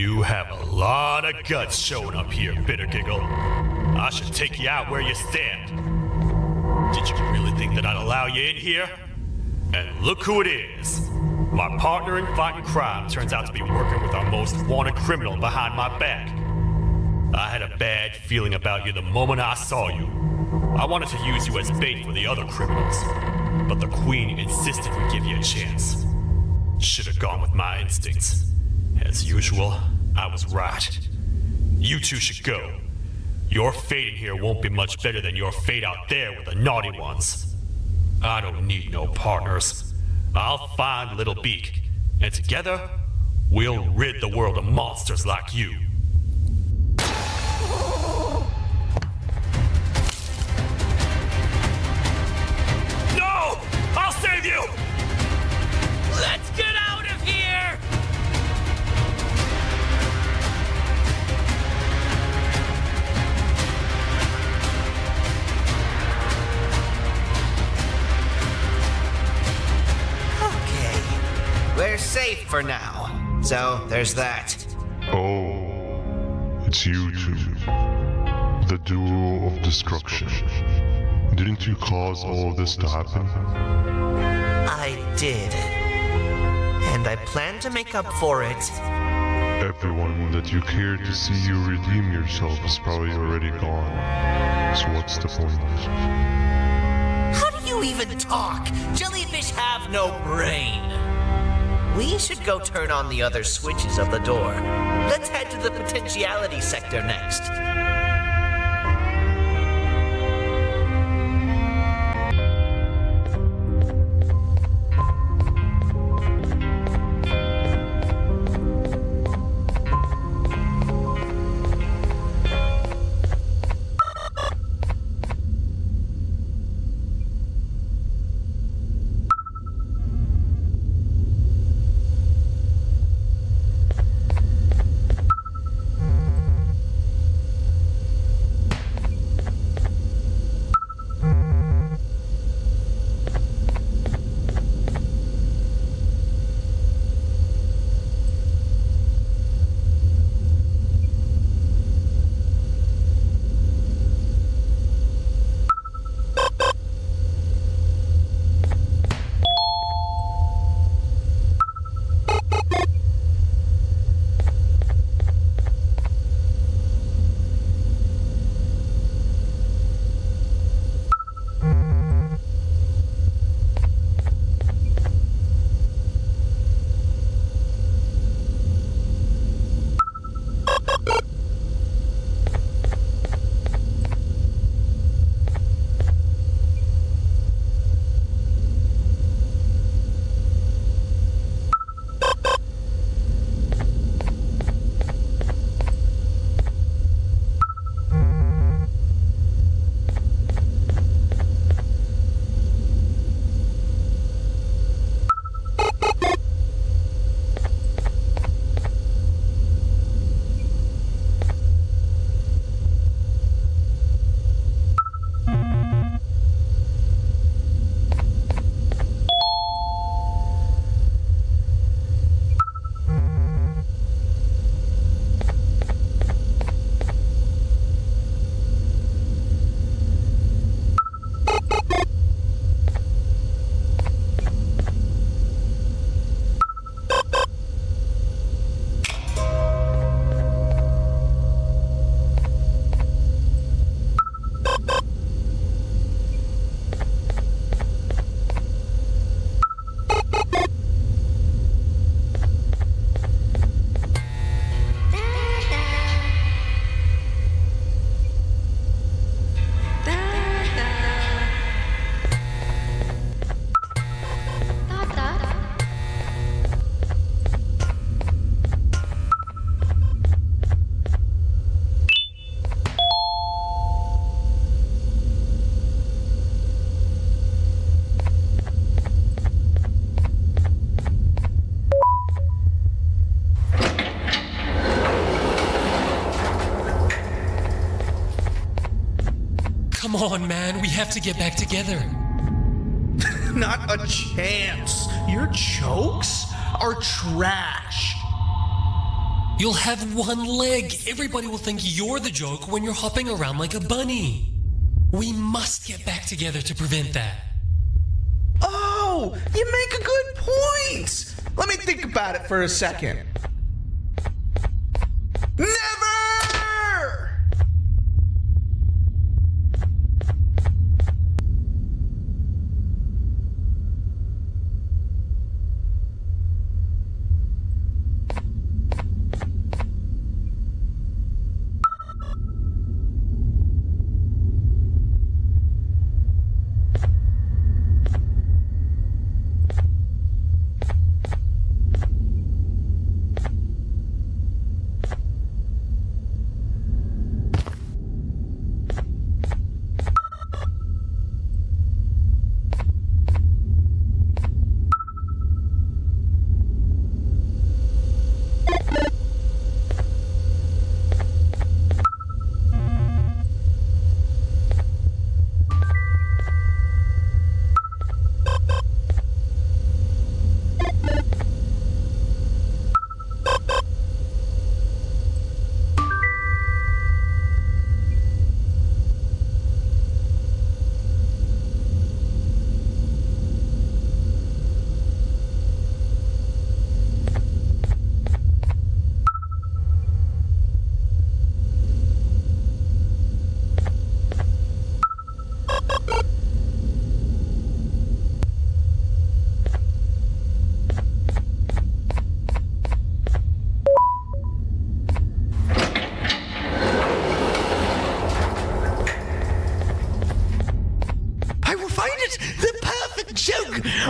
You have a lot of guts showing up here, Bitter Giggle. I should take you out where you stand. Did you really think that I'd allow you in here? And look who it is. My partner in fighting crime turns out to be working with our most wanted criminal behind my back. I had a bad feeling about you the moment I saw you. I wanted to use you as bait for the other criminals, but the Queen insisted we give you a chance. Should have gone with my instincts. As usual, I was right. You two should go. Your fate in here won't be much better than your fate out there with the naughty ones. I don't need no partners. I'll find Little Beak, and together, we'll rid the world of monsters like you. No! I'll save you! Let's get out of here! We're safe for now, so there's that. Oh, it's you two. The duo of destruction. Didn't you cause all of this to happen? I did. And I plan to make up for it. Everyone that you cared to see you redeem yourself is probably already gone. So what's the point? How do you even talk? Jellyfish have no brain. We should go turn on the other switches of the door. Let's head to the potentiality sector next. Come on, man. We have to get back together. Not a chance. Your jokes are trash. You'll have one leg. Everybody will think you're the joke when you're hopping around like a bunny. We must get back together to prevent that. Oh, you make a good point. Let me think about it for a second. Never!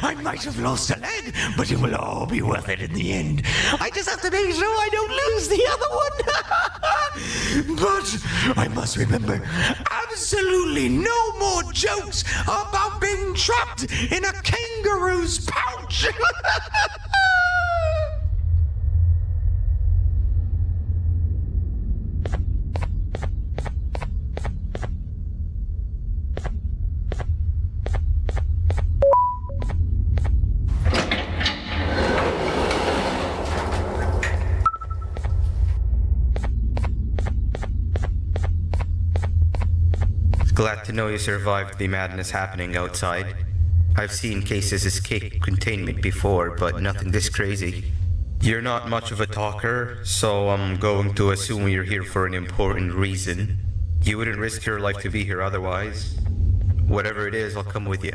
I might have lost a leg, but it will all be worth it in the end. I just have to make sure I don't lose the other one. But I must remember, absolutely no more jokes about being trapped in a kangaroo's pouch. Glad to know you survived the madness happening outside. I've seen cases escape containment before, but nothing this crazy. You're not much of a talker, so I'm going to assume you're here for an important reason. You wouldn't risk your life to be here otherwise. Whatever it is, I'll come with you.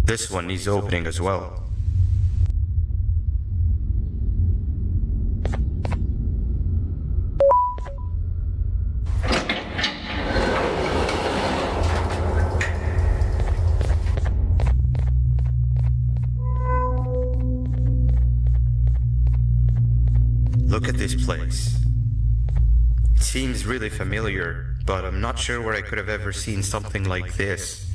This one needs opening as well. Look at this place. It seems really familiar, but I'm not sure where I could have ever seen something like this.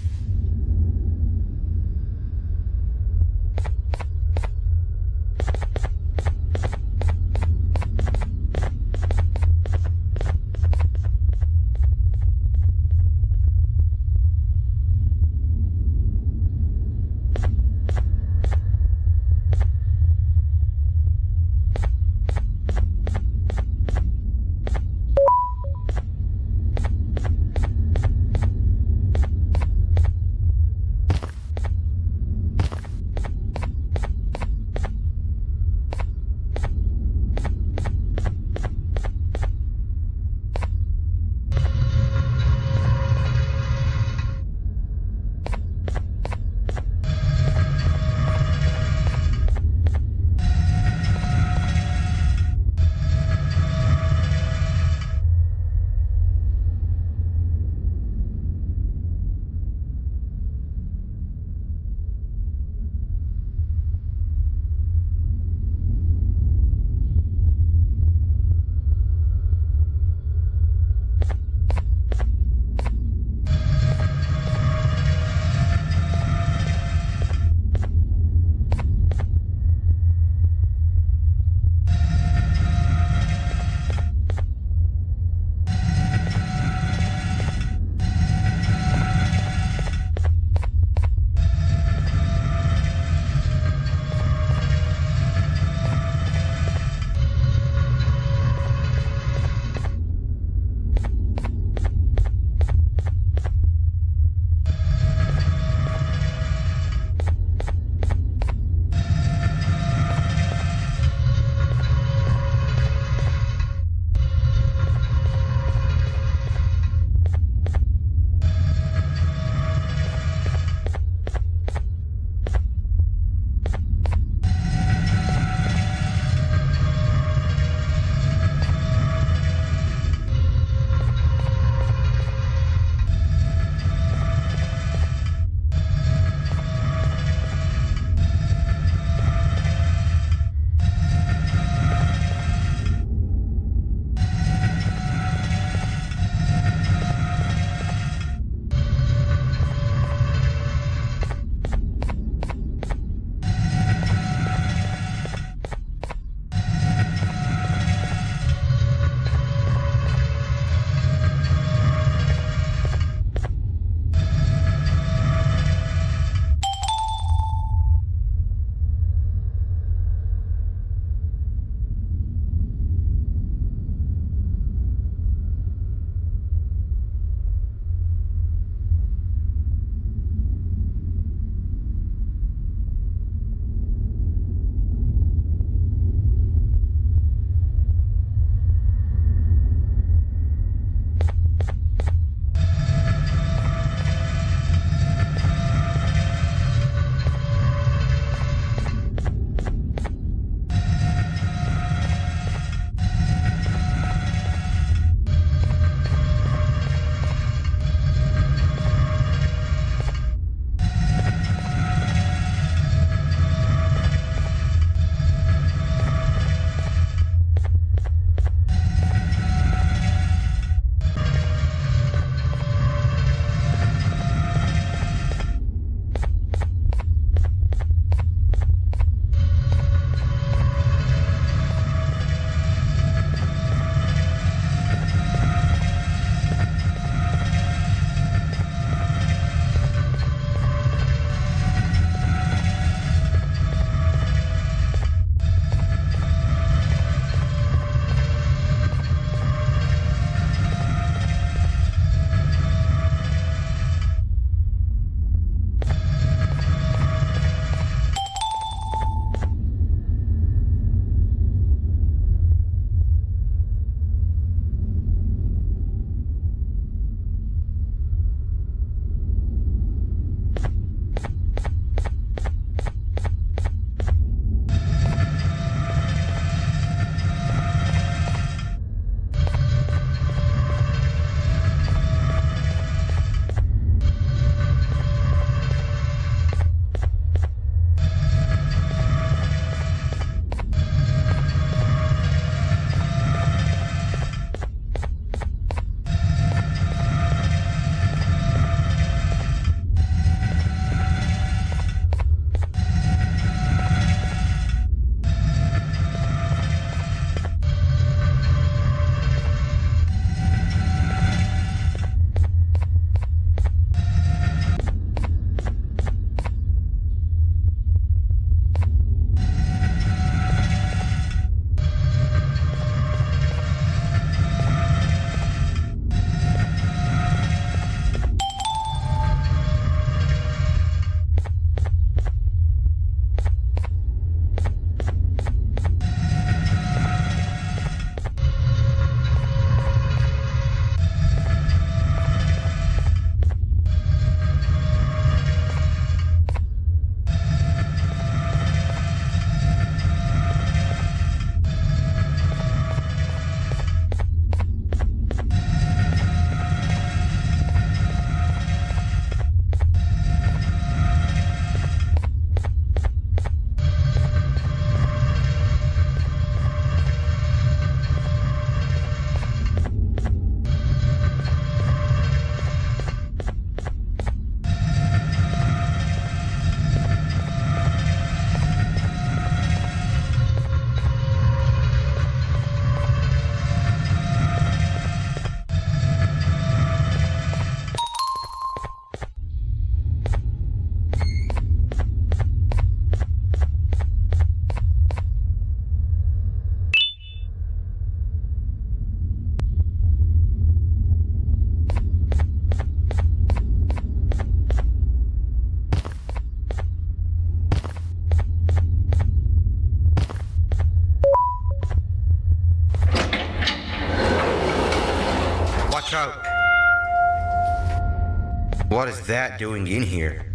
What is that doing in here?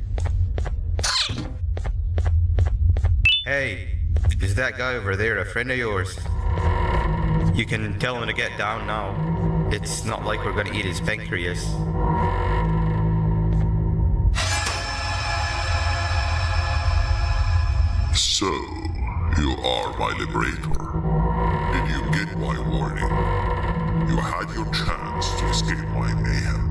Hey, is that guy over there a friend of yours? You can tell him to get down now. It's not like we're gonna eat his pancreas. So, you are my liberator. Did you get my warning? You had your chance to escape my mayhem.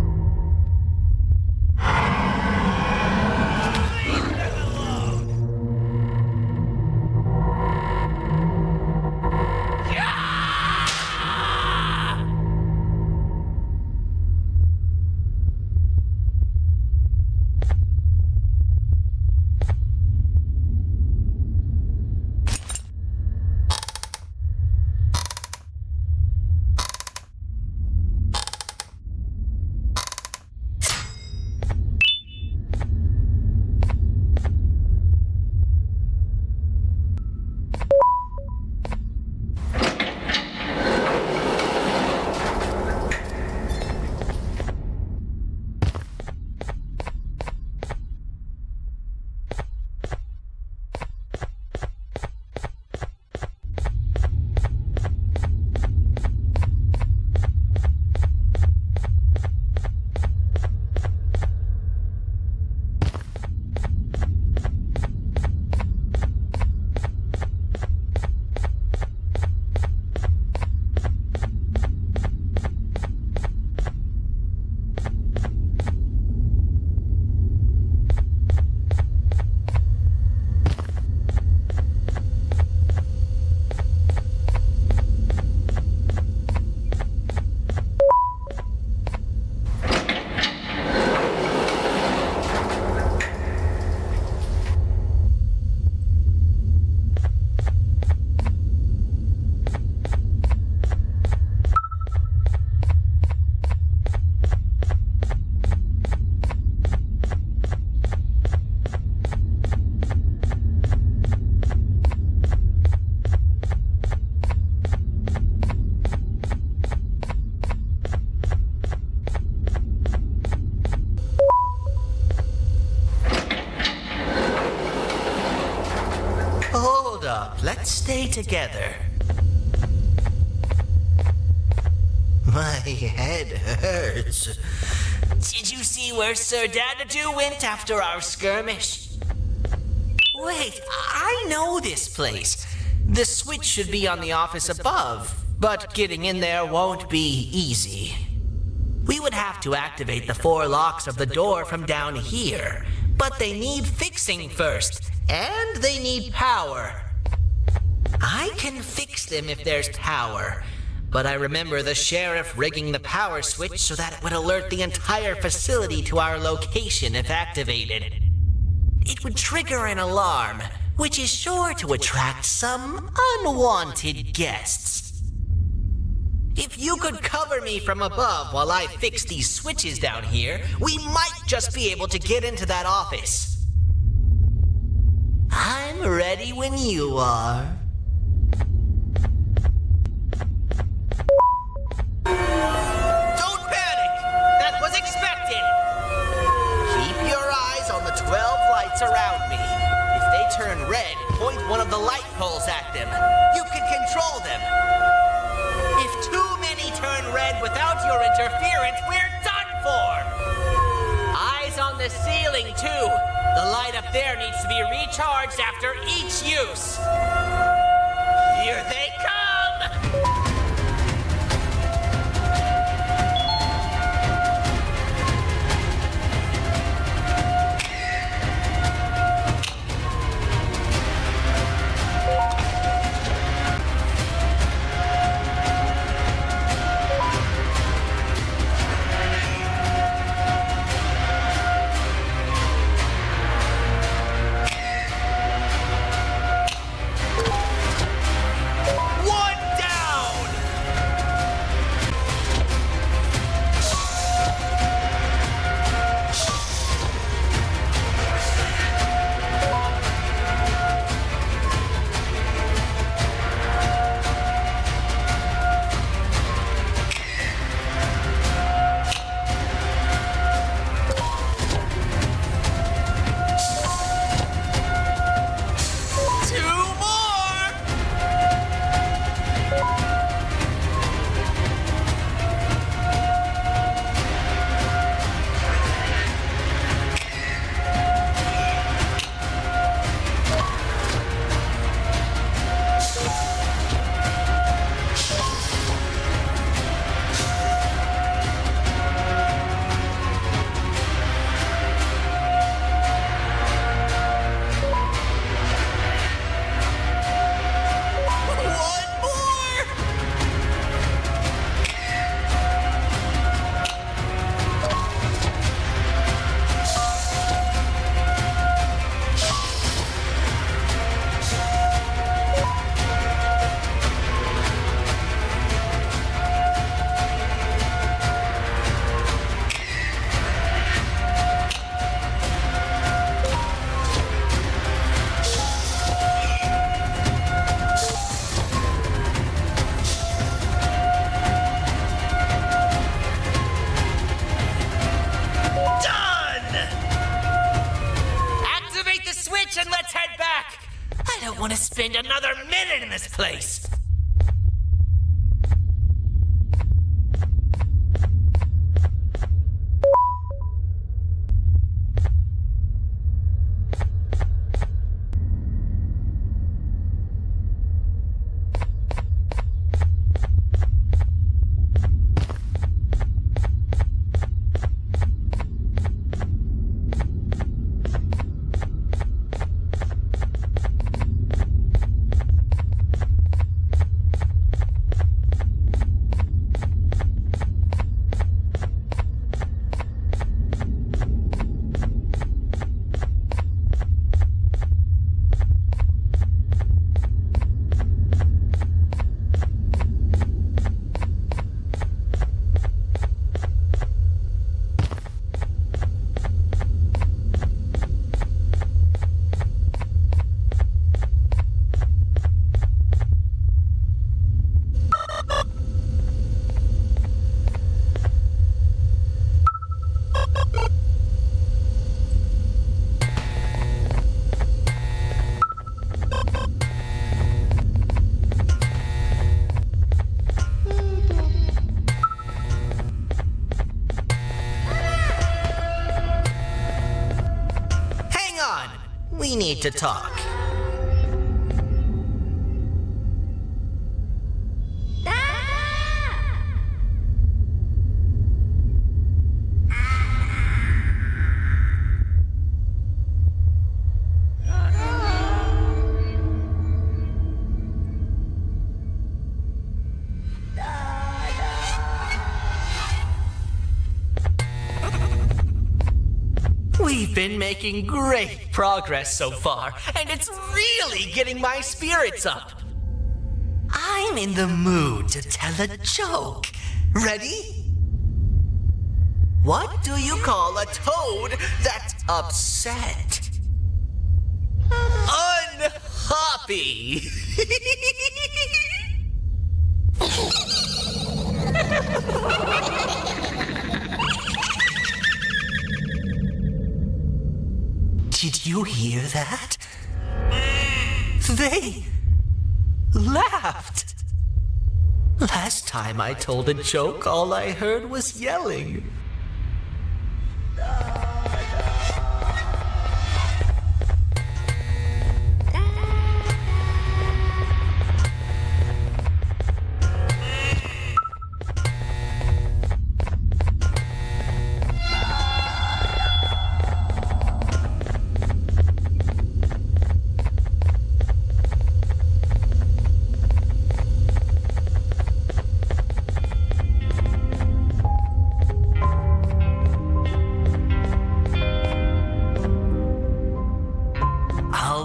Hold up, let's stay together. My head hurts. Did you see where Sir Dadadoo went after our skirmish? Wait, I know this place. The switch should be on the office above, but getting in there won't be easy. We would have to activate the 4 locks of the door from down here, but they need fixing first, and they need power. I can fix them if there's power, but I remember the sheriff rigging the power switch so that it would alert the entire facility to our location if activated. It would trigger an alarm, which is sure to attract some unwanted guests. If you could cover me from above while I fix these switches down here, we might just be able to get into that office. I'm ready when you are. Don't panic! That was expected! Keep your eyes on the 12 lights around me. If they turn red, point one of the light poles at them. You can control them. If too many turn red without your interference, we're done for! Eyes on the ceiling, too. The light up there needs to be recharged after each use. Here they come! spend another minute in this place. We need to talk. We've been making great progress so far, and it's really getting my spirits up. I'm in the mood to tell a joke. Ready? What do you call a toad that's upset? Unhappy. Did you hear that? They laughed. Last time I told a joke, all I heard was yelling.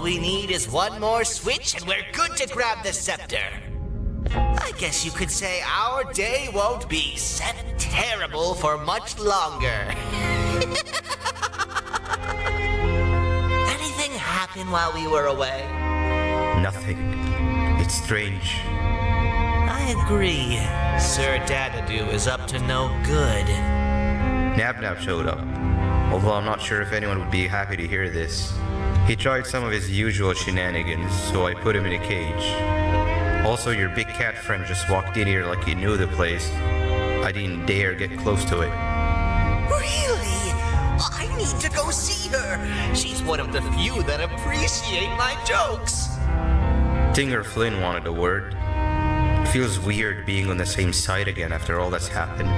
We need is one more switch and we're good to grab the scepter. I guess you could say our day won't be terrible for much longer. Anything happen while we were away? Nothing. It's strange. I agree. Sir Dadadoo is up to no good. Nab showed up, although I'm not sure if anyone would be happy to hear this. He tried some of his usual shenanigans, so I put him in a cage. Also, your big cat friend just walked in here like he knew the place. I didn't dare get close to it. Really? I need to go see her. She's one of the few that appreciate my jokes. Dinger Flynn wanted a word. It feels weird being on the same side again after all that's happened.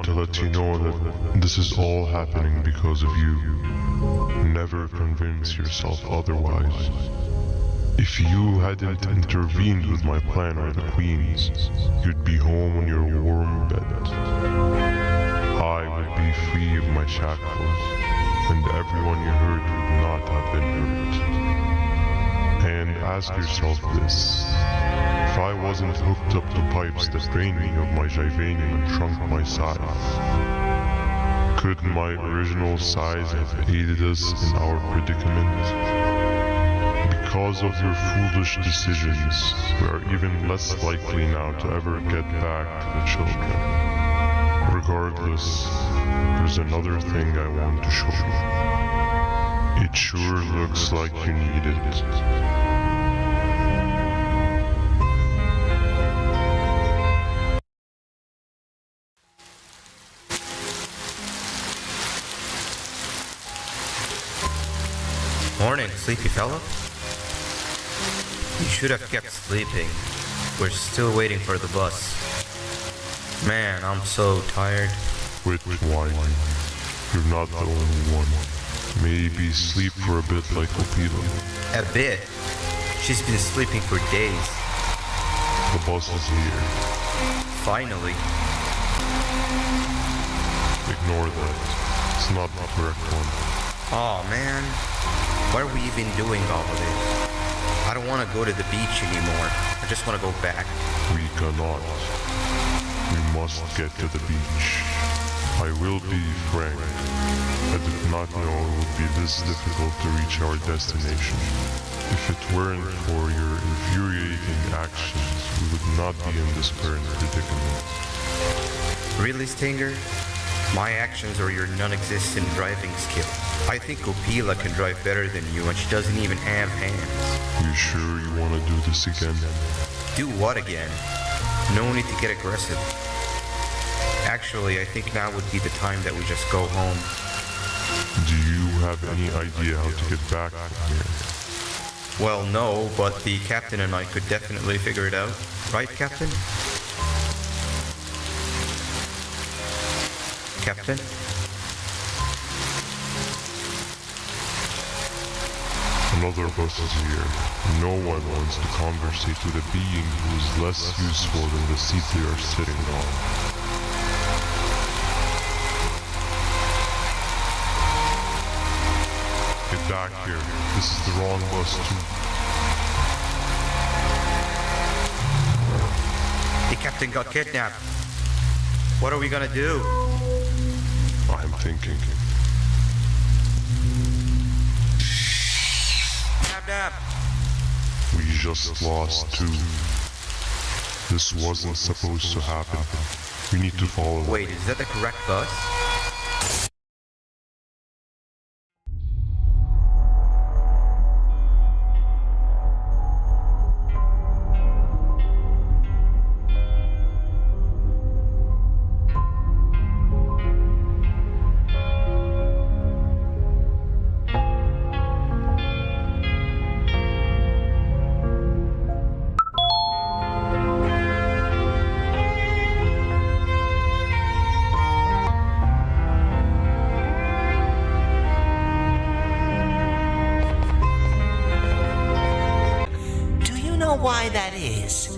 To let you know that this is all happening because of you. Never convince yourself otherwise. If you hadn't intervened with my plan or the Queen's, you'd be home on your warm bed. I would be free of my shackles, and everyone you hurt would not have been hurt. ask yourself this. If I wasn't hooked up to pipes that drained me of my Jivanium and shrunk my size, could my original size have aided us in our predicament? Because of your foolish decisions, we are even less likely now to ever get back to the children. Regardless, there's another thing I want to show you. It sure looks like you need it. Morning, sleepy fella. You should have kept sleeping. We're still waiting for the bus. Man, I'm so tired. Quit whining. You're not the only one. Maybe sleep for a bit like Opila. A bit. She's been sleeping for days. The bus is here. Finally. Ignore that. It's not the correct one. Aw, man. Why are we even doing all of this? I don't want to go to the beach anymore. I just want to go back. We cannot. We must get to the beach. I will be frank. I did not know it would be this difficult to reach our destination. If it weren't for your infuriating actions, we would not be in this current predicament. Really, Stinger? My actions are your non-existent driving skill. I think Opila can drive better than you, and she doesn't even have hands. You sure you want to do this again? Do what again? No need to get aggressive. Actually, I think now would be the time that we just go home. Do you have any idea how to get back from here? Well, no, but the captain and I could definitely figure it out. Right, Captain? Captain? Another bus is here. No one wants to conversate with a being who is less useful than the seat they are sitting on. Get back here. This is the wrong bus too. The captain got kidnapped. What are we gonna do? I'm thinking. Nap. We just lost two. This wasn't supposed to happen. We need to follow. Wait, is that the correct bus? Why that is?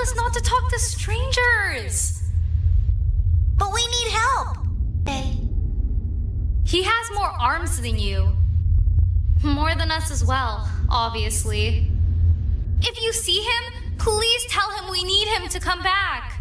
us not to talk to strangers. But we need help. He has more arms than you. More than us as well, obviously. If you see him, please tell him we need him to come back.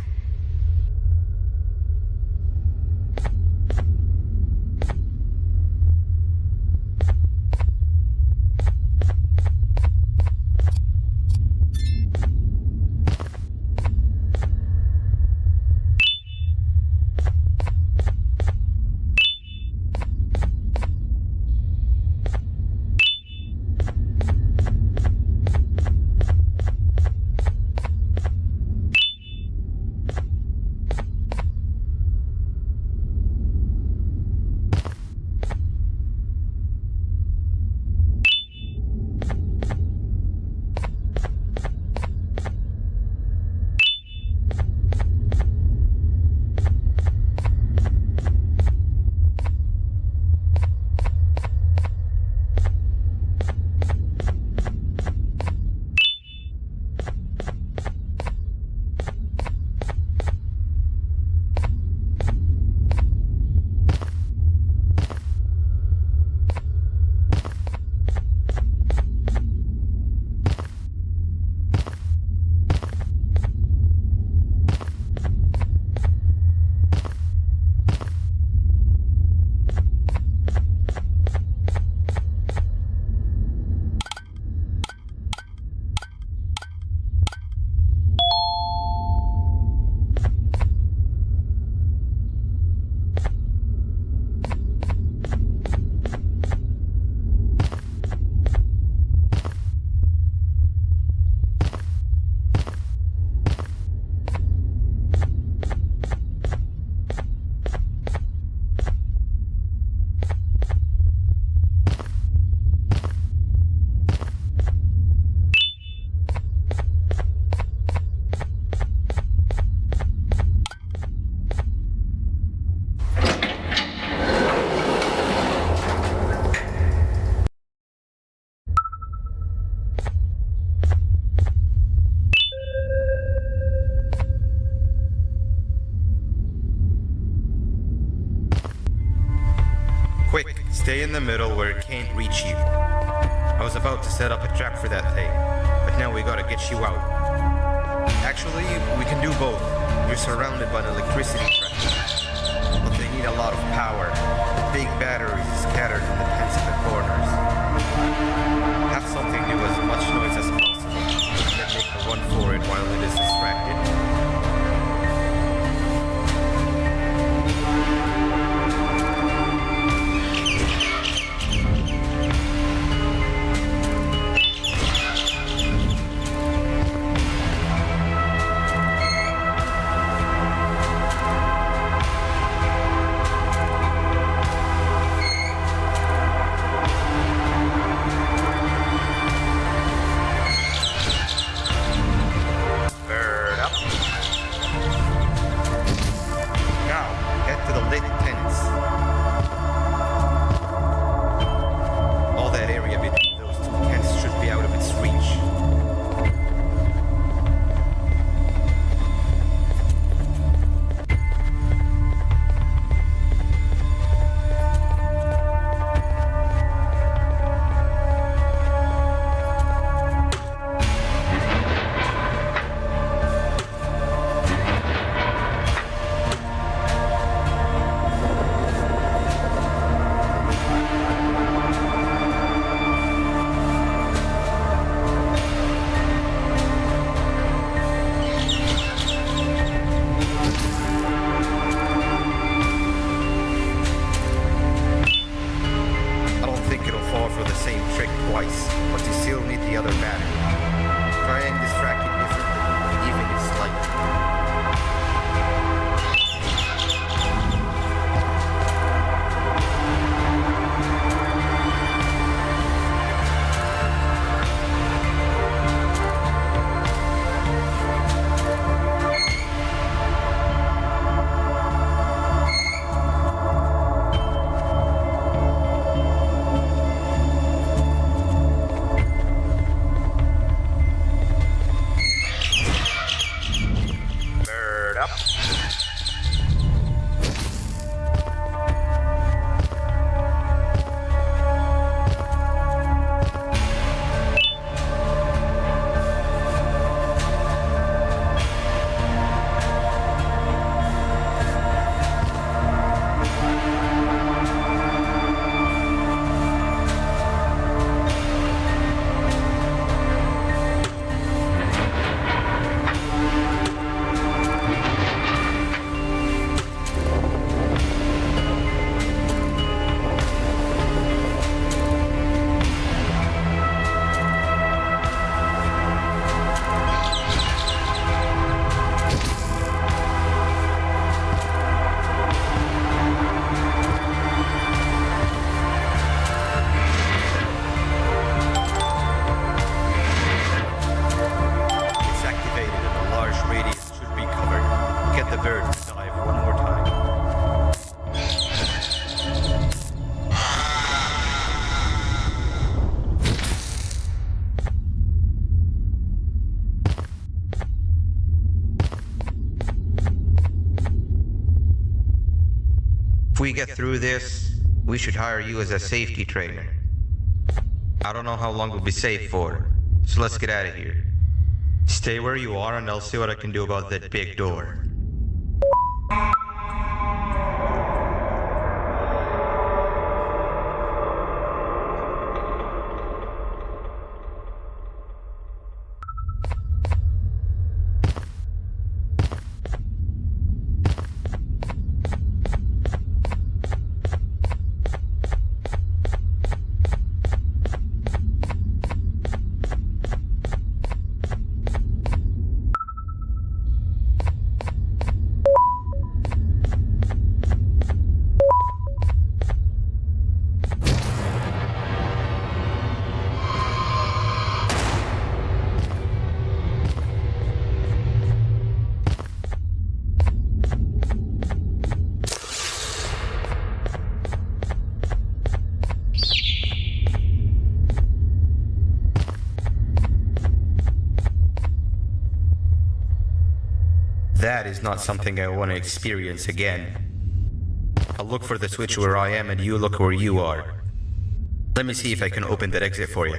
Quick, stay in the middle where it can't reach you. I was about to set up a trap for that thing, but now we gotta get you out. Actually, we can do both. You're surrounded by an electricity trap, but they need a lot of power. Big batteries scattered in the pens in the corners. Have something do as much noise as possible, then make a run for it while it is distracted. Bird up. we get through this, we should hire you as a safety trainer. I don't know how long we'll be safe for, so let's get out of here. Stay where you are and I'll see what I can do about that big door. That is not something I want to experience again. I'll look for the switch where I am and you look where you are. Let me see if I can open that exit for you.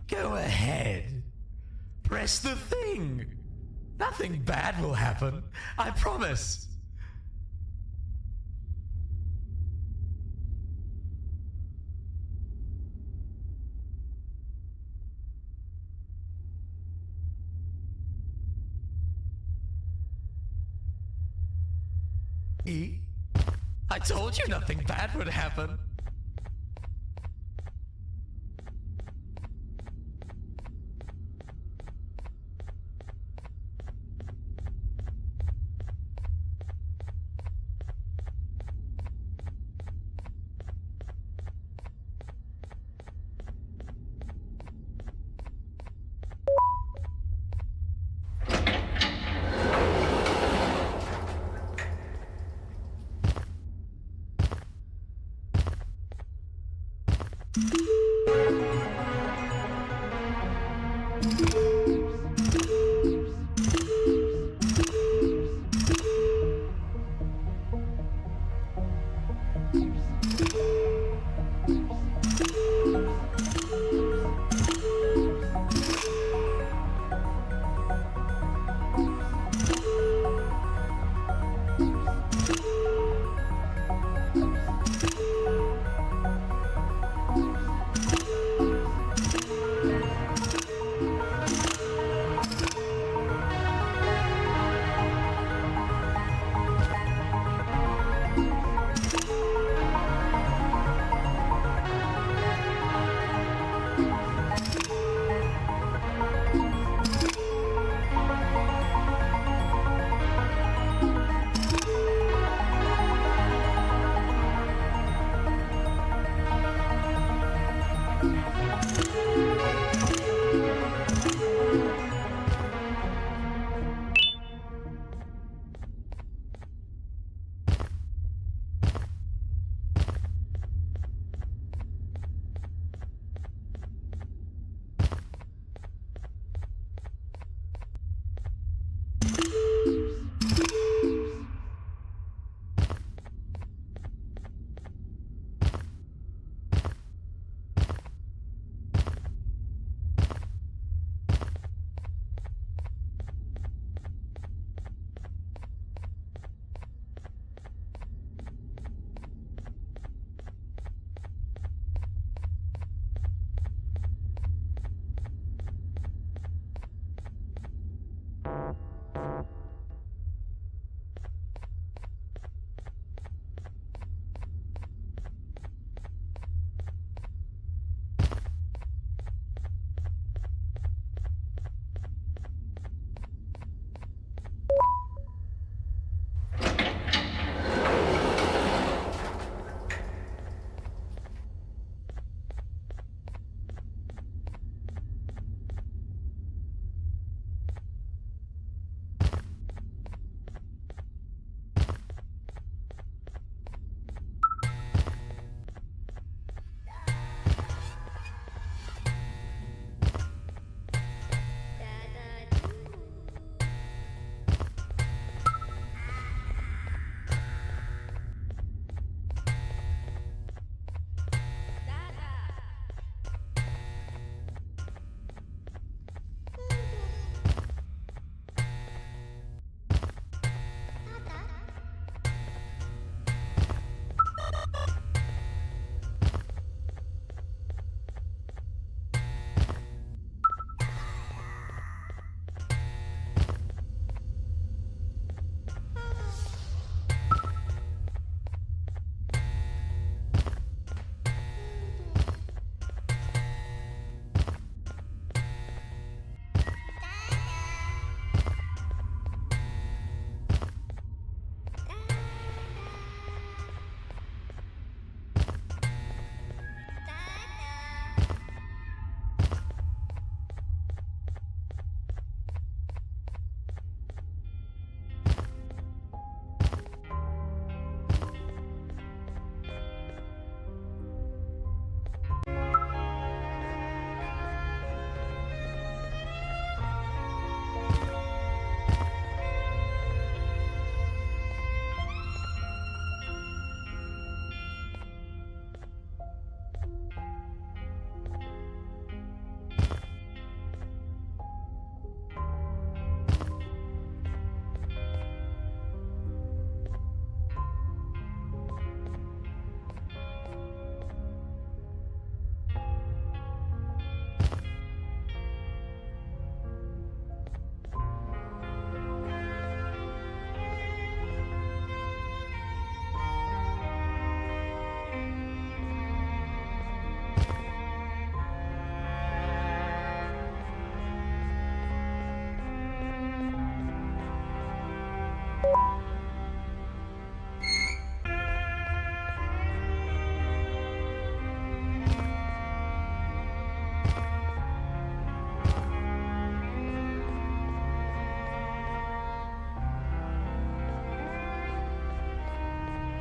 Go ahead. Press the thing. Nothing bad will happen. I promise. I told you nothing bad would happen.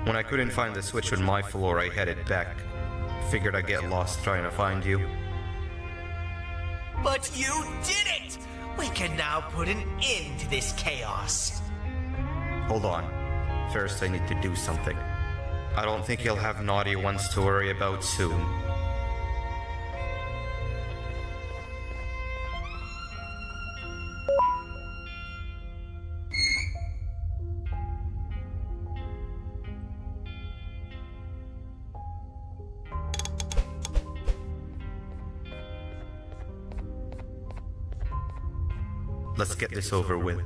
When I couldn't find the switch on my floor, I headed back. Figured I'd get lost trying to find you. But you did it! We can now put an end to this chaos. Hold on. First, I need to do something. I don't think you'll have naughty ones to worry about soon. Let's get this over with.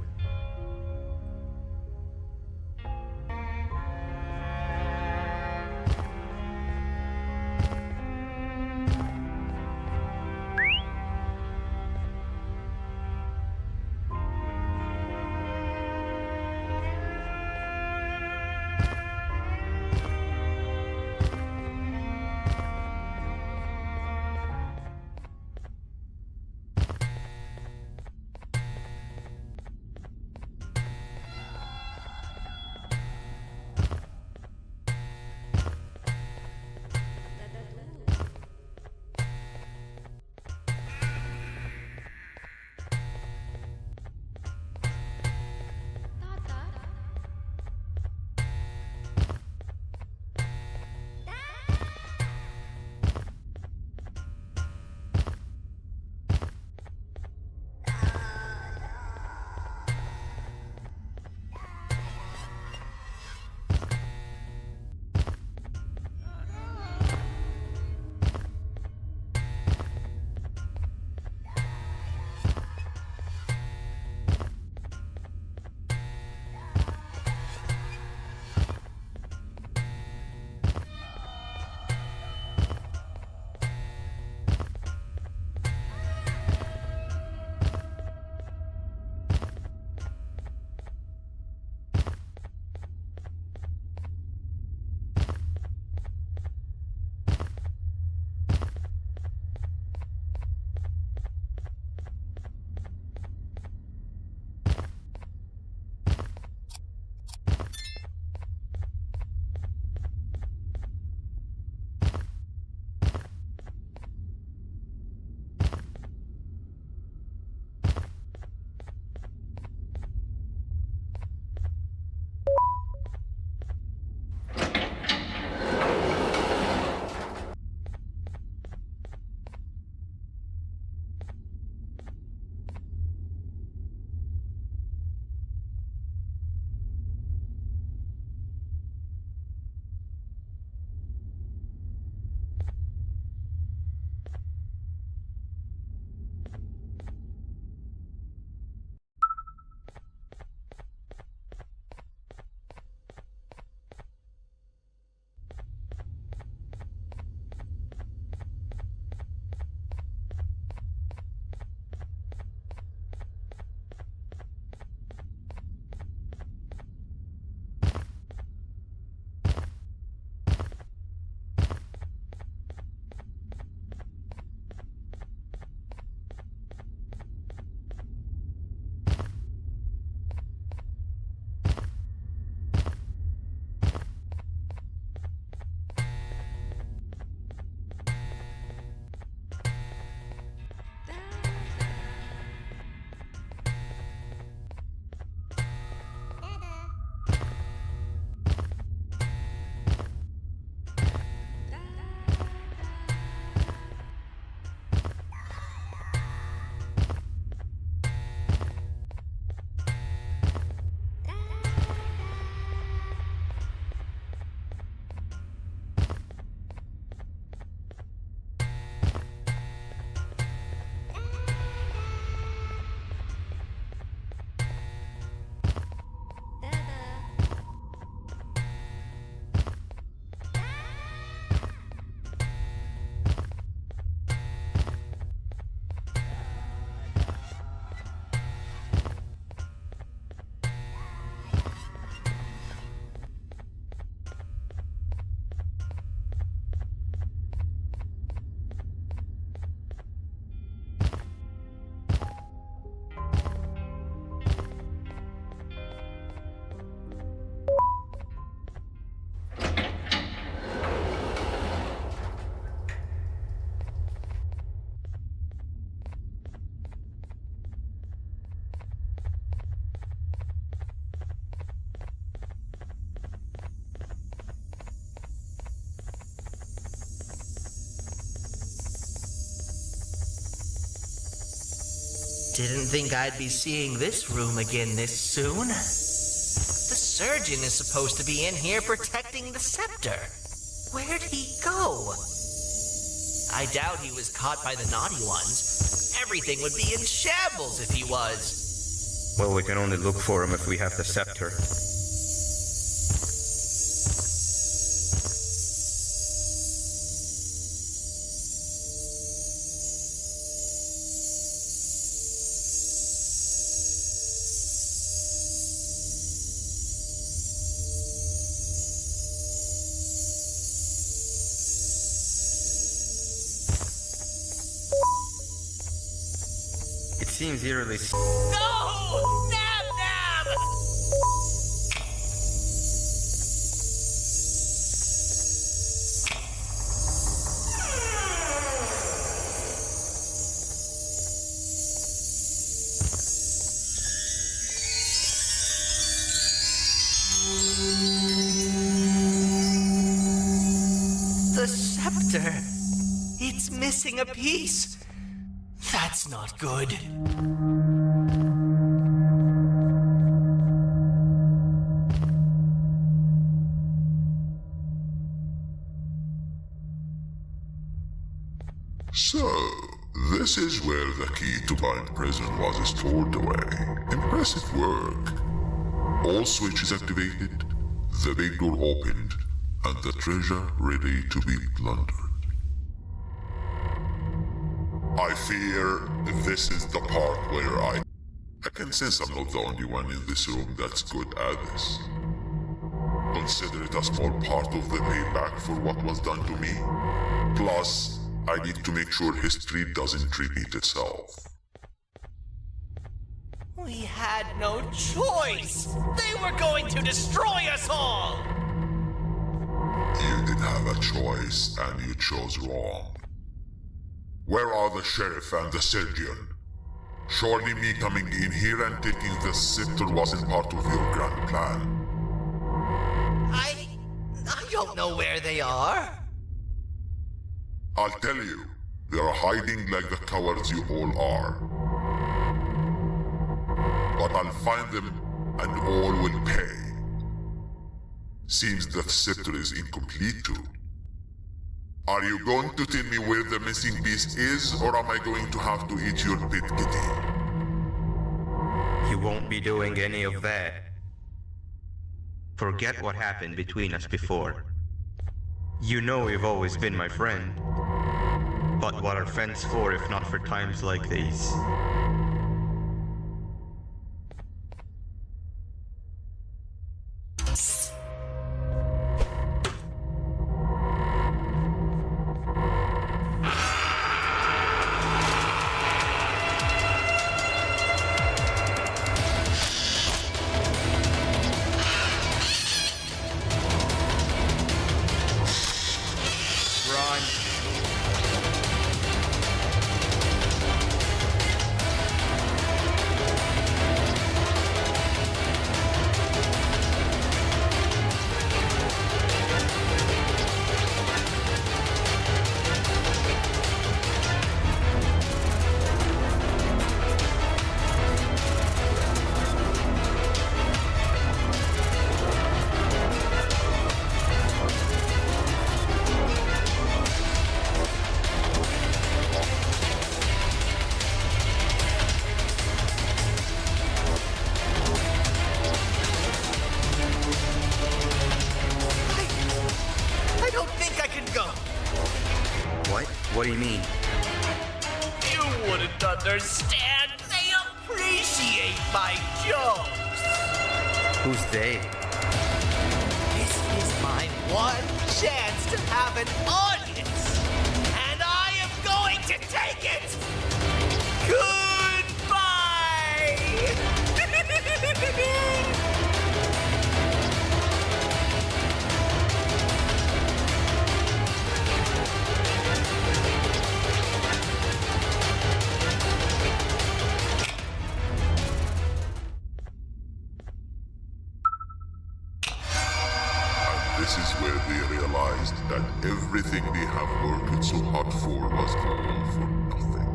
Didn't think I'd be seeing this room again this soon. The surgeon is supposed to be in here protecting the scepter. Where'd he go? I doubt he was caught by the naughty ones. Everything would be in shambles if he was. Well, we can only look for him if we have the scepter. It seems eerily... No! Nab Nab! The scepter. It's missing a piece. That's not good. So, this is where the key to Bind Prison was stored away. Impressive work. All switches activated, the big door opened, and the treasure ready to be plundered. I fear this is the part where I can sense I'm not the only one in this room that's good at this. Consider it a small part of the payback for what was done to me. Plus, I need to make sure history doesn't repeat itself. We had no choice! They were going to destroy us all! You did have a choice, and you chose wrong. Where are the sheriff and the surgeon? Surely me coming in here and taking the scepter wasn't part of your grand plan. I don't know where they are. I'll tell you, they are hiding like the cowards you all are. But I'll find them, and all will pay. Seems the scepter is incomplete too. Are you going to tell me where the missing piece is, or am I going to have to eat your pit kitty? You won't be doing any of that. Forget what happened between us before. You know you've always been my friend. But what are friends for if not for times like these? What do you mean? You wouldn't understand. They appreciate my jokes. Who's they? This is my one chance to have an audience, and I am going to take it. Goodbye. This is where they realized that everything they have worked so hard for was all for nothing.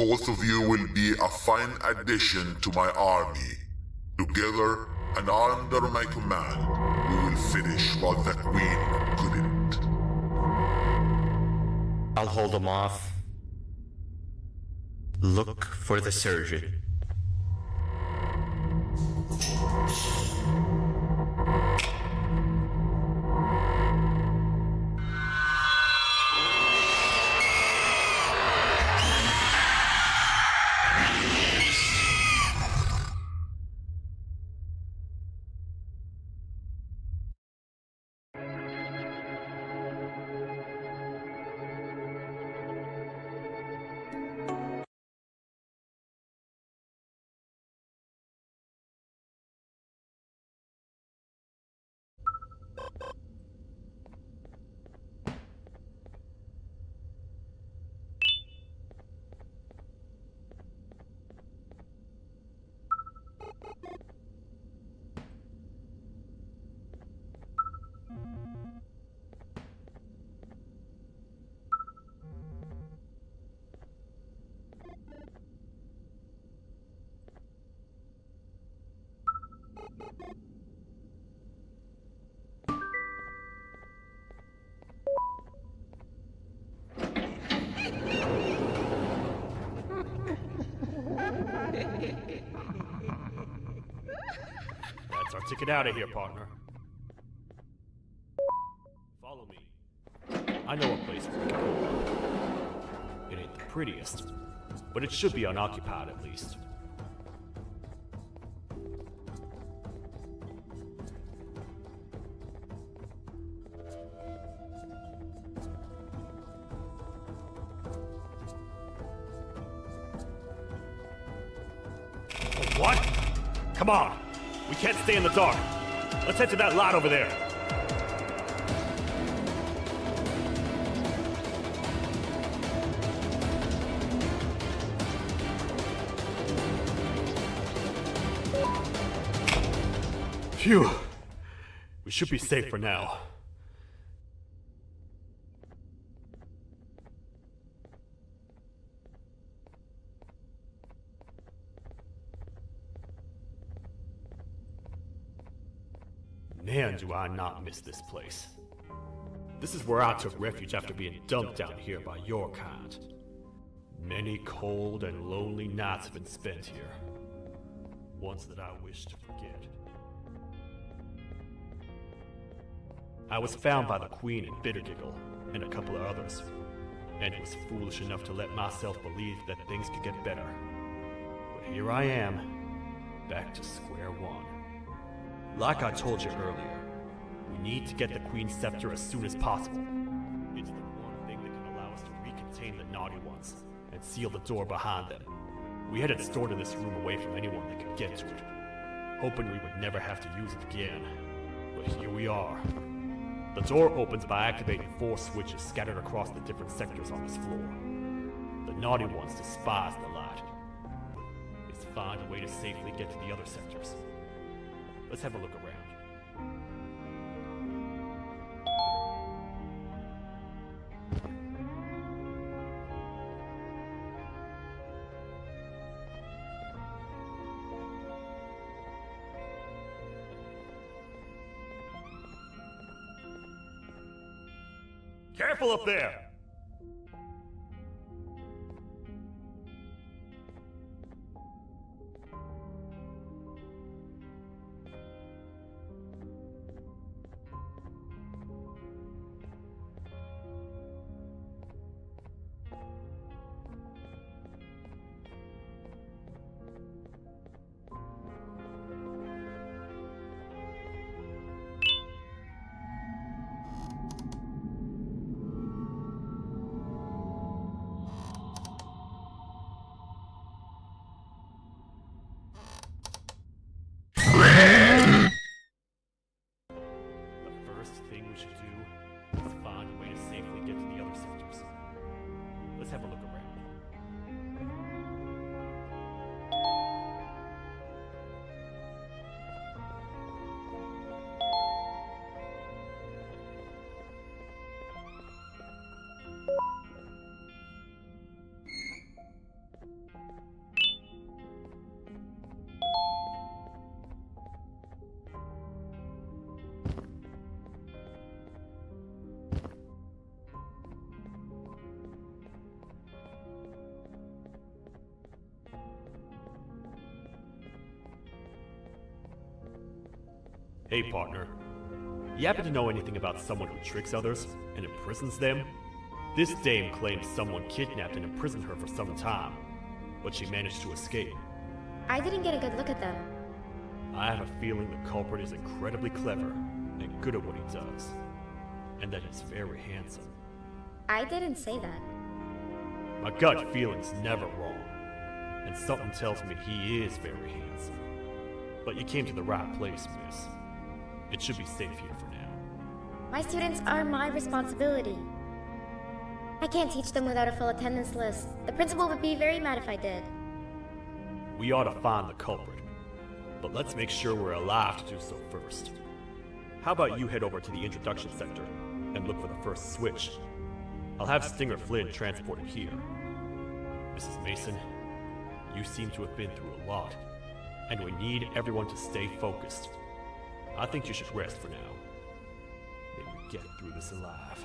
Both of you will be a fine addition to my army. Together and under my command, we will finish what the Queen couldn't. I'll hold them off. Look for the surgeon. That's our ticket out of here, partner. Follow me. I know a place we can go. It ain't the prettiest, but it should be unoccupied at least. What? Come on! We can't stay in the dark. Let's head to that lot over there. Phew. We should be safe for now. Man, do I not miss this place. This is where I took refuge after being dumped down here by your kind. Many cold and lonely nights have been spent here. Ones that I wish to forget. I was found by the Queen and Bittergiggle, and a couple of others, and was foolish enough to let myself believe that things could get better. But here I am, back to square one. Like I told you earlier, we need to get the Queen's scepter as soon as possible. It's the one thing that can allow us to recontain the naughty ones and seal the door behind them. We had it stored in this room away from anyone that could get to it, hoping we would never have to use it again. But here we are. The door opens by activating 4 switches scattered across the different sectors on this floor. The naughty ones despise the light. It's find a way to safely get to the other sectors. Let's have a look around. Careful up there! Hey, partner. You happen to know anything about someone who tricks others and imprisons them? This dame claims someone kidnapped and imprisoned her for some time, but she managed to escape. I didn't get a good look at them. I have a feeling the culprit is incredibly clever and good at what he does, and that he's very handsome. I didn't say that. My gut feeling's never wrong, and something tells me he is very handsome. But you came to the right place, miss. It should be safe here for now. My students are my responsibility. I can't teach them without a full attendance list. The principal would be very mad if I did. We ought to find the culprit, but let's make sure we're alive to do so first. How about you head over to the introduction sector and look for the first switch? I'll have Stinger Flynn transported here. Mrs. Mason, you seem to have been through a lot, and we need everyone to stay focused. I think you should rest for now. May we get through this alive.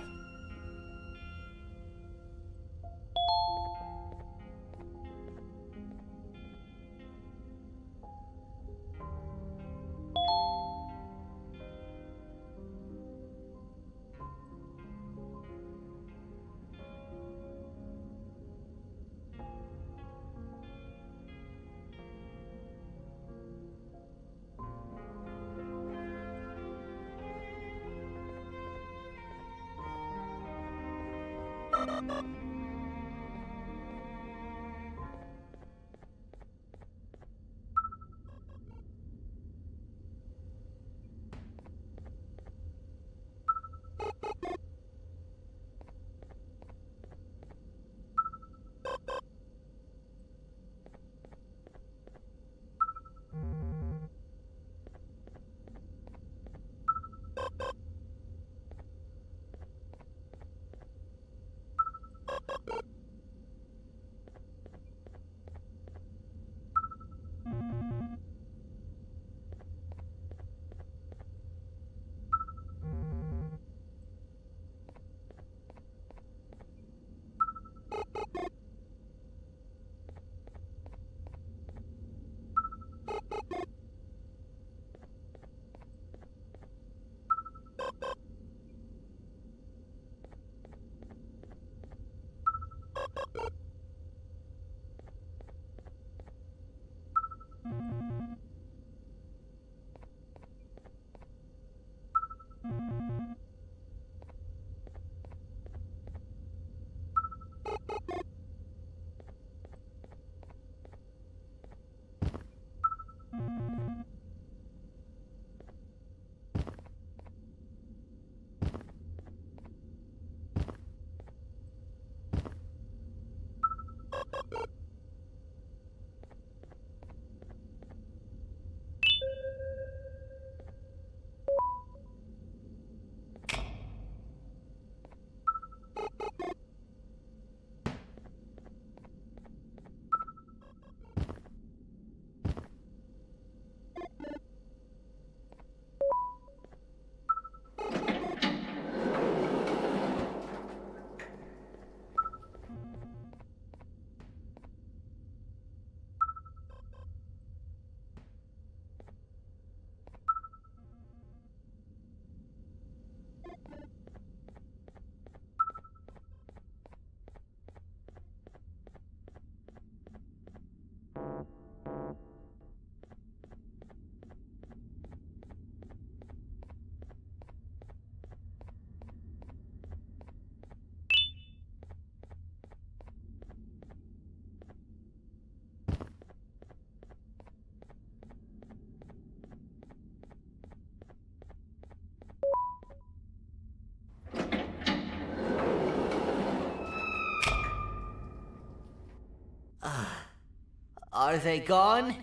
Are they gone?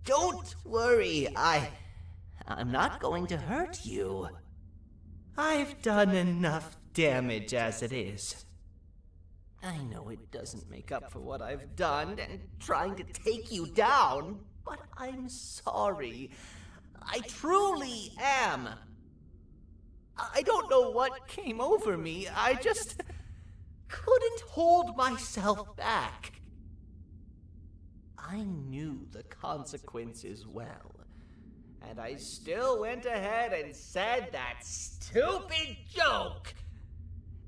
Don't worry, I'm not going to hurt you. I've done enough damage as it is. I know it doesn't make up for what I've done and trying to take you down, but I'm sorry. I truly am. I don't know what came over me. I just couldn't hold myself back. I knew the consequences well. And I still went ahead and said that stupid joke.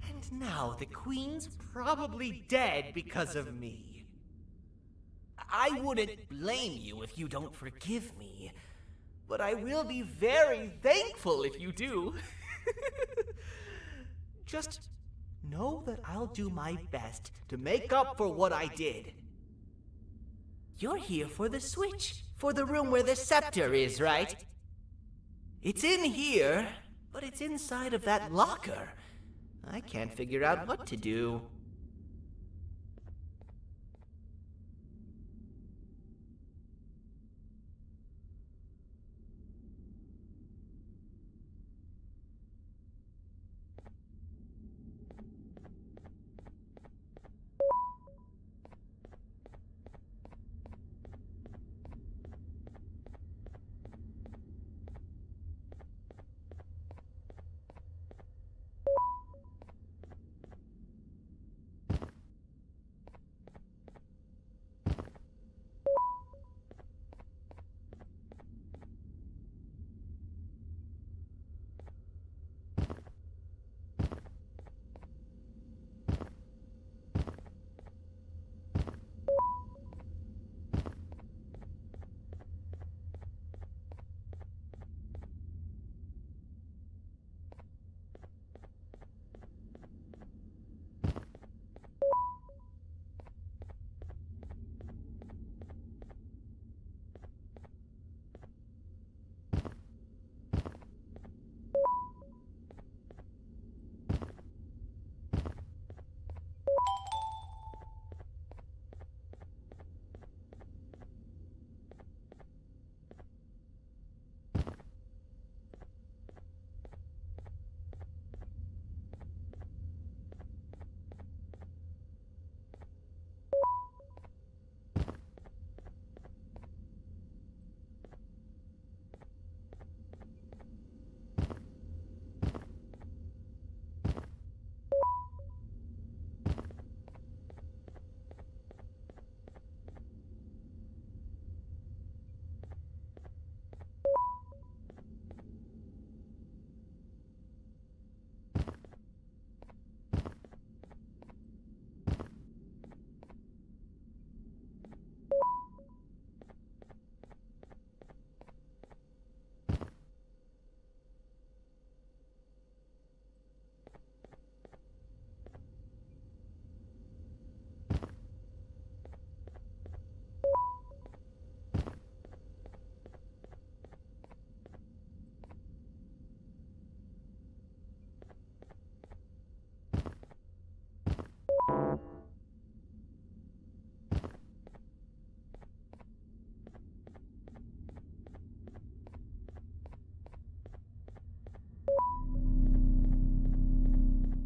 And now the Queen's probably dead because of me. I wouldn't blame you if you don't forgive me, but I will be very thankful if you do. Just know that I'll do my best to make up for what I did. You're here for the switch, for the room where the scepter is, right? It's in here, but it's inside of that locker. I can't figure out what to do.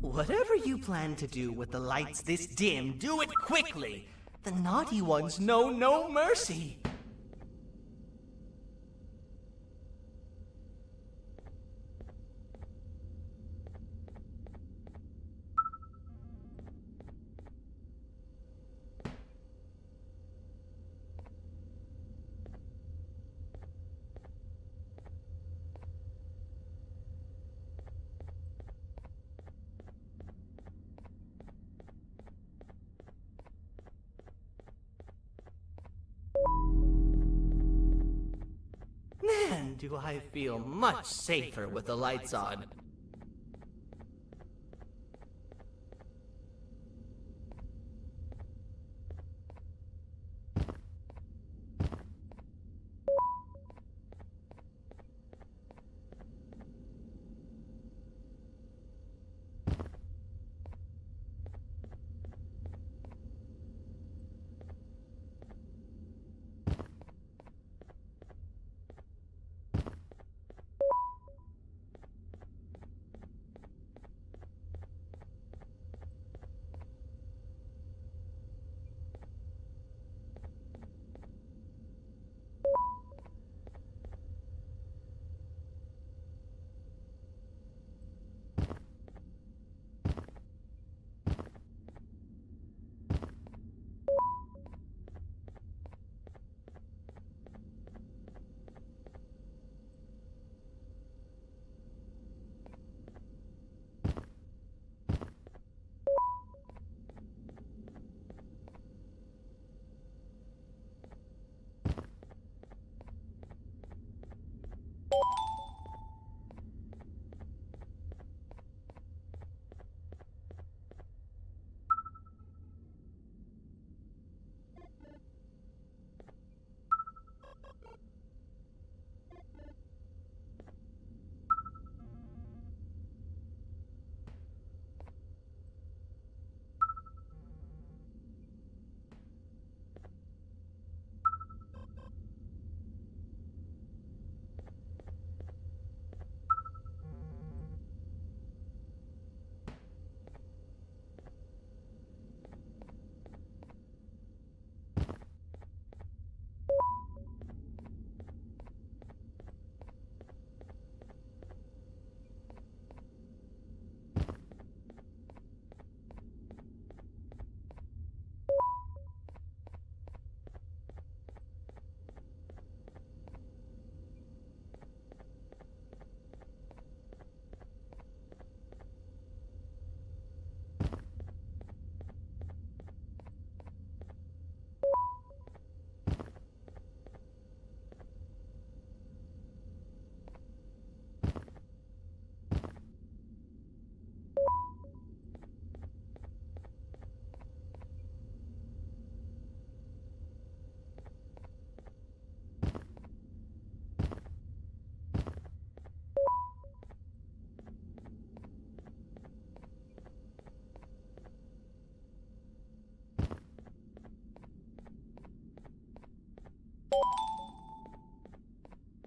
Whatever you plan to do with the lights this dim, do it quickly. The naughty ones know no mercy. Man, do I feel much safer with the lights on.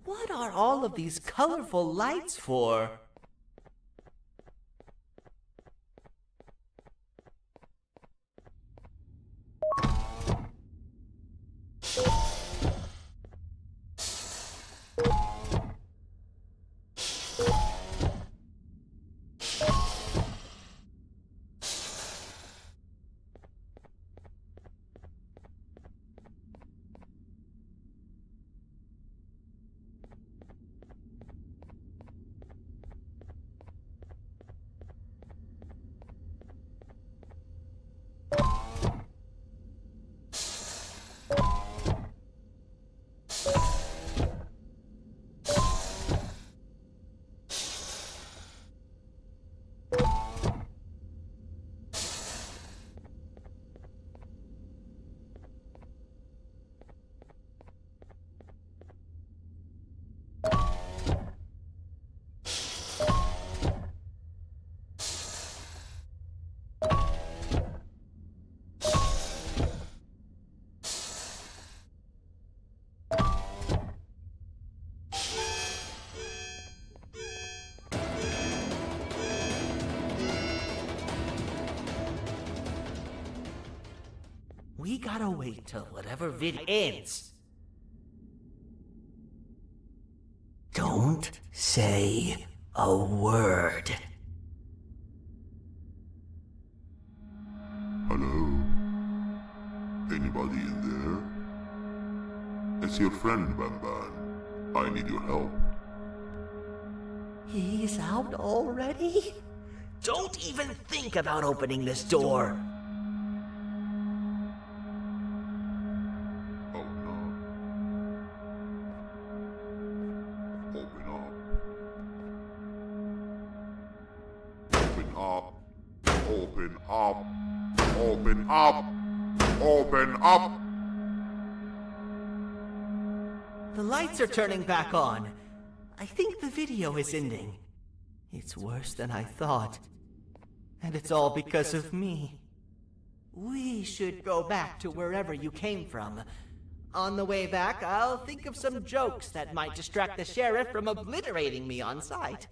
What are all of these colorful lights for? We gotta wait till whatever video ends. Don't say a word. Hello? Anybody in there? It's your friend, Banban. I need your help. He's out already? Don't even think about opening this door. Oh no. Open up. Open up. Open up. Open up. Open up. The lights are turning back on. I think the video is ending. It's worse than I thought. And it's all because of me. We should go back to wherever you came from. On the way back, I'll think of some jokes that might distract the sheriff from obliterating me on sight.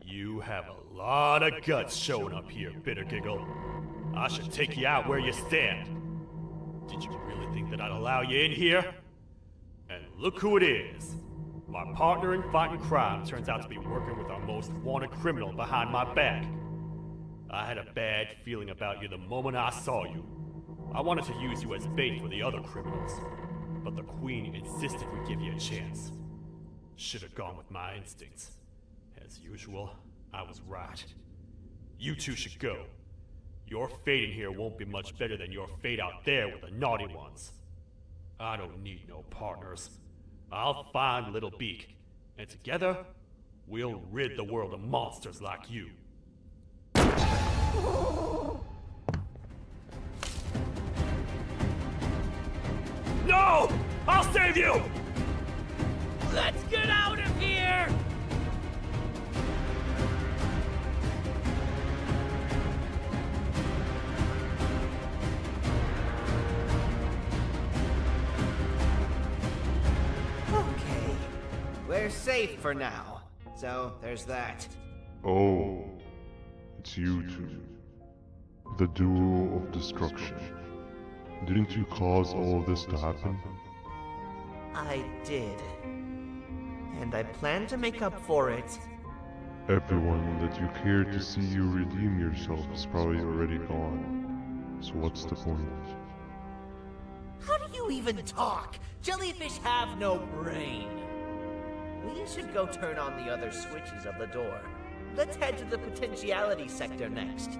You have a lot of guts showing up here, Bitter Giggle. I should take you out where you stand. Did you really think that I'd allow you in here? And look who it is. My partner in fighting crime turns out to be working with our most wanted criminal behind my back. I had a bad feeling about you the moment I saw you. I wanted to use you as bait for the other criminals, but the Queen insisted we give you a chance. Should have gone with my instincts. As usual, I was right. You two should go. Your fate in here won't be much better than your fate out there with the naughty ones. I don't need no partners. I'll find Little Beak, and together, we'll rid the world of monsters like you. No! save you! Let's get out of here! Okay, we're safe for now. So, there's that. Oh, it's you two. The duo of destruction. Didn't you cause all of this to happen? I did. And I plan to make up for it. Everyone that you cared to see you redeem yourself is probably already gone. So what's the point? How do you even talk? Jellyfish have no brain. We should go turn on the other switches of the door. Let's head to the potentiality sector next.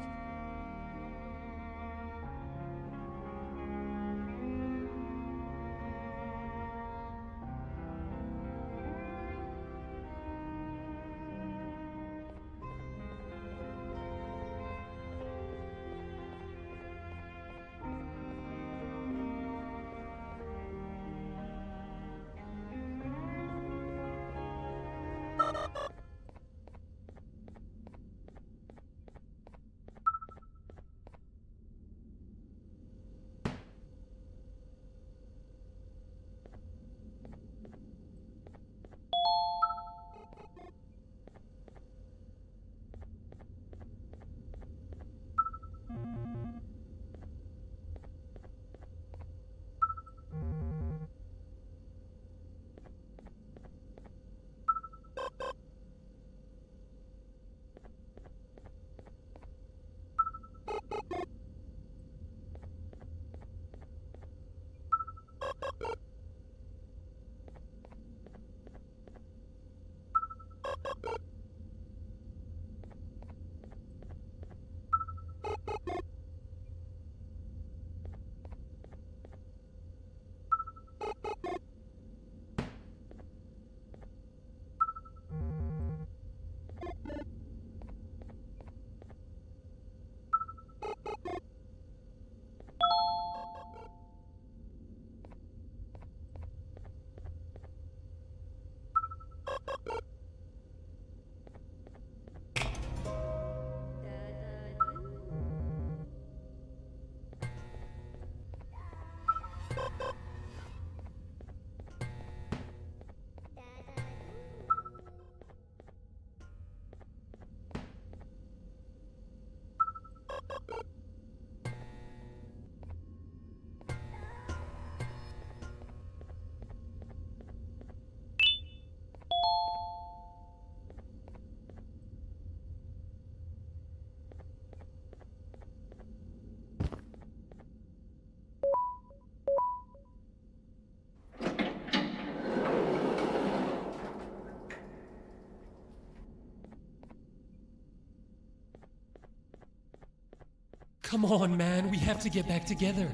Come on, man, we have to get back together.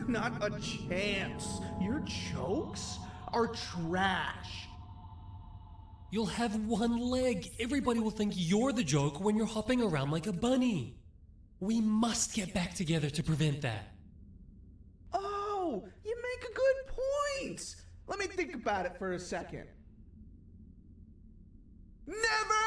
Not a chance. Your jokes are trash. You'll have one leg. Everybody will think you're the joke when you're hopping around like a bunny. We must get back together to prevent that. Oh, you make a good point. Let me think about it for a second. Never!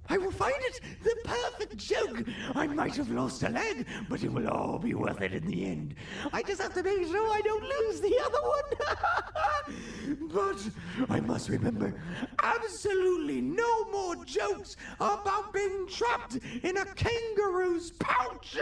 I will find it! The perfect joke! I might have lost a leg, but it will all be worth it in the end. I just have to make sure I don't lose the other one! But I must remember, absolutely no more jokes about being trapped in a kangaroo's pouch!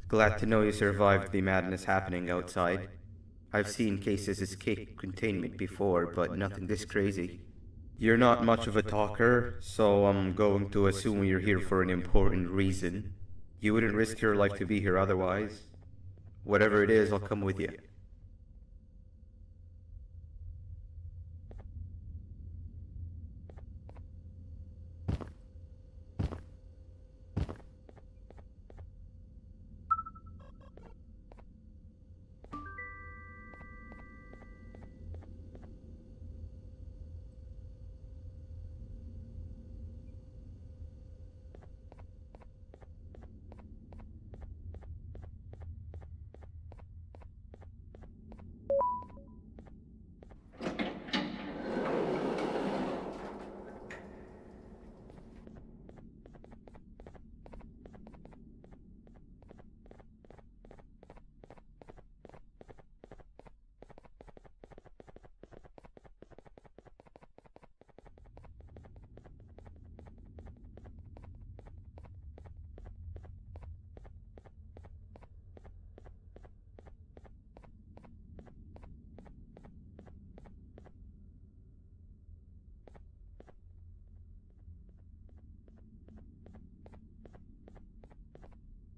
Glad to know you survived the madness happening outside. I've seen cases escape containment before, but nothing this crazy. You're not much of a talker, so I'm going to assume you're here for an important reason. You wouldn't risk your life to be here otherwise. Whatever it is, I'll come with you.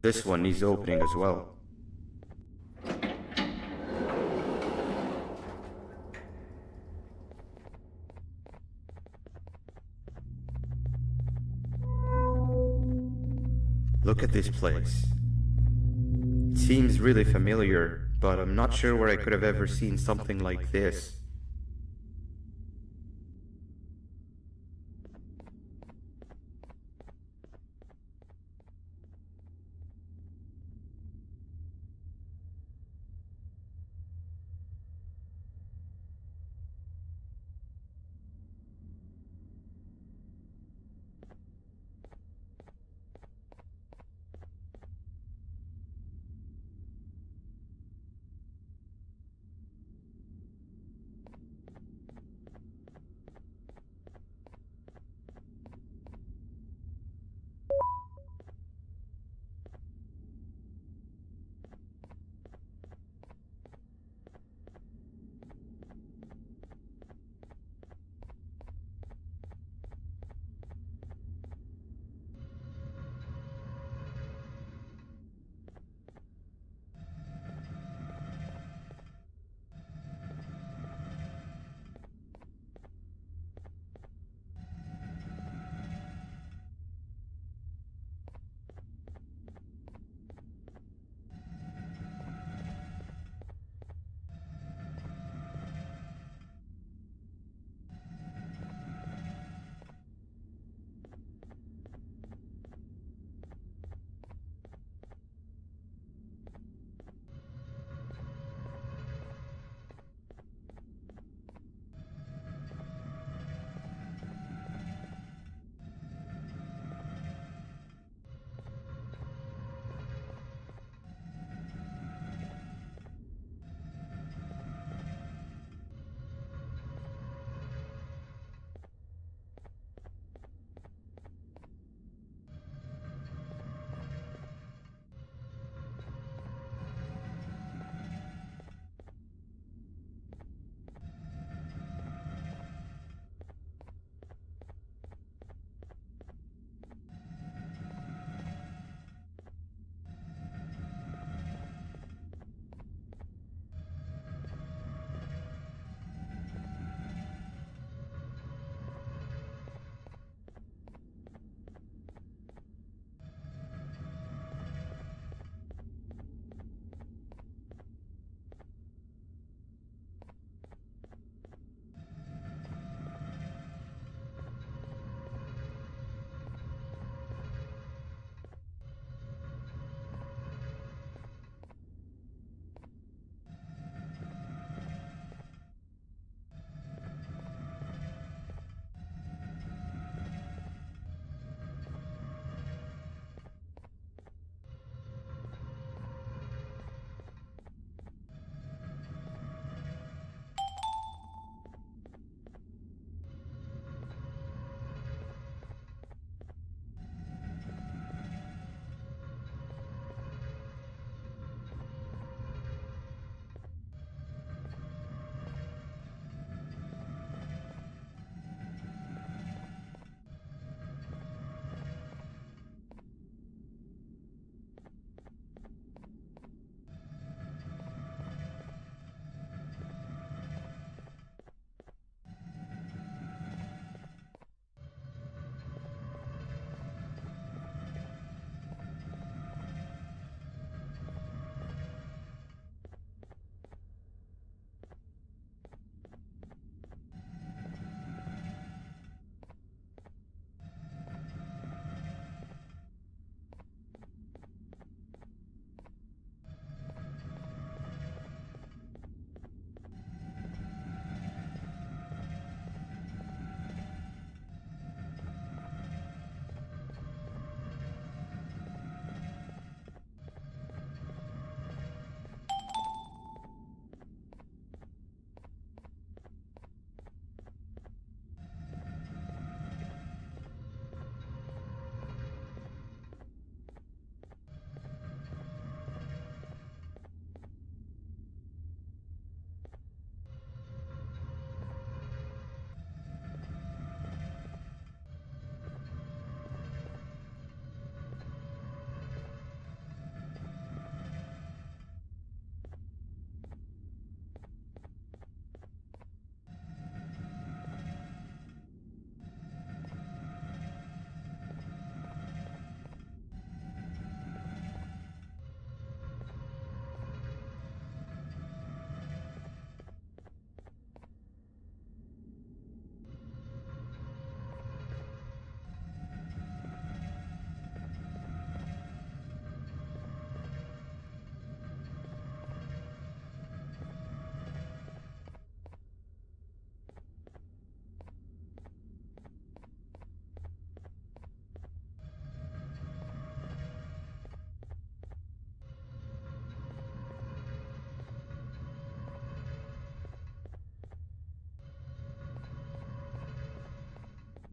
This one needs opening as well. Look at this place. It seems really familiar, but I'm not sure where I could have ever seen something like this.